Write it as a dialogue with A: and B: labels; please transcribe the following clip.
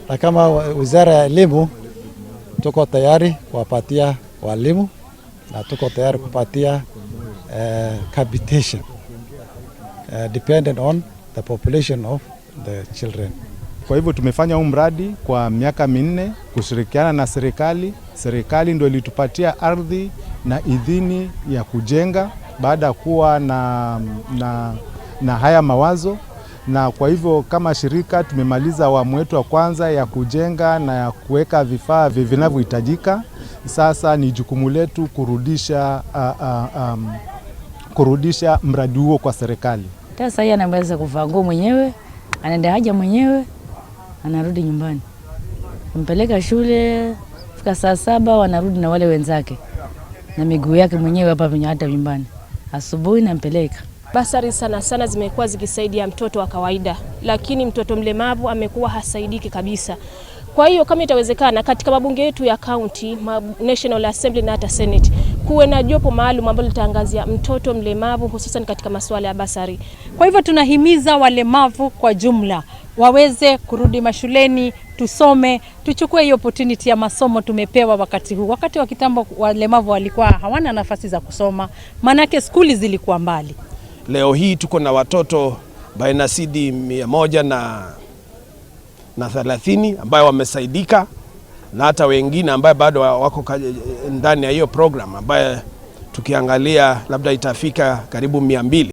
A: na kama Wizara ya Elimu tuko tayari kuwapatia walimu na tuko tayari kupatia capitation dependent on the population of the children.
B: Kwa hivyo tumefanya huu mradi kwa miaka 4 kushirikiana na serikali. Serikali ndio ilitupatia ardhi na idhini ya kujenga baada ya kuwa na haya mawazo, na kwa hivyo kama shirika tumemaliza awamu yetu ya kwanza ya kujenga na ya kuweka vifaa vinavyohitajika. Sasa ni jukumu letu kurudisha mradi huo kwa serikali.
C: Sasa yeye anaweza kuvaa nguo mwenyewe, anaenda haja mwenyewe, anarudi nyumbani. Mpeleka shule, fika saa 7 wanarudi na wale wenzake. Na miguu yake mwenyewe hapa hata nyumbani. Asubuhi nampeleka.
D: Basari sana zimekuwa zikisaidia mtoto wa kawaida, lakini mtoto mlemavu amekuwa hasaidiki kabisa. Kwa hiyo kama itawezekana katika mabunge yetu ya county, National Assembly na hata Senate, kuwe na jopo maalum ambalo litaangazia mtoto mlemavu hususan katika masuala ya basari.
E: Kwa hivyo tunahimiza walemavu kwa jumla waweze kurudi mashuleni, tusome, tuchukue hiyo opportunity ya masomo tumepewa wakati huu. Wakati wa kitambo walemavu walikuwa hawana nafasi za kusoma, manake skuli zilikuwa mbali.
F: Leo hii tuko na watoto baina sidi 130 ambayo wamesaidika, na hata wengine ambayo bado wako ndani ya hiyo program ambayo tukiangalia labda itafika karibu 200.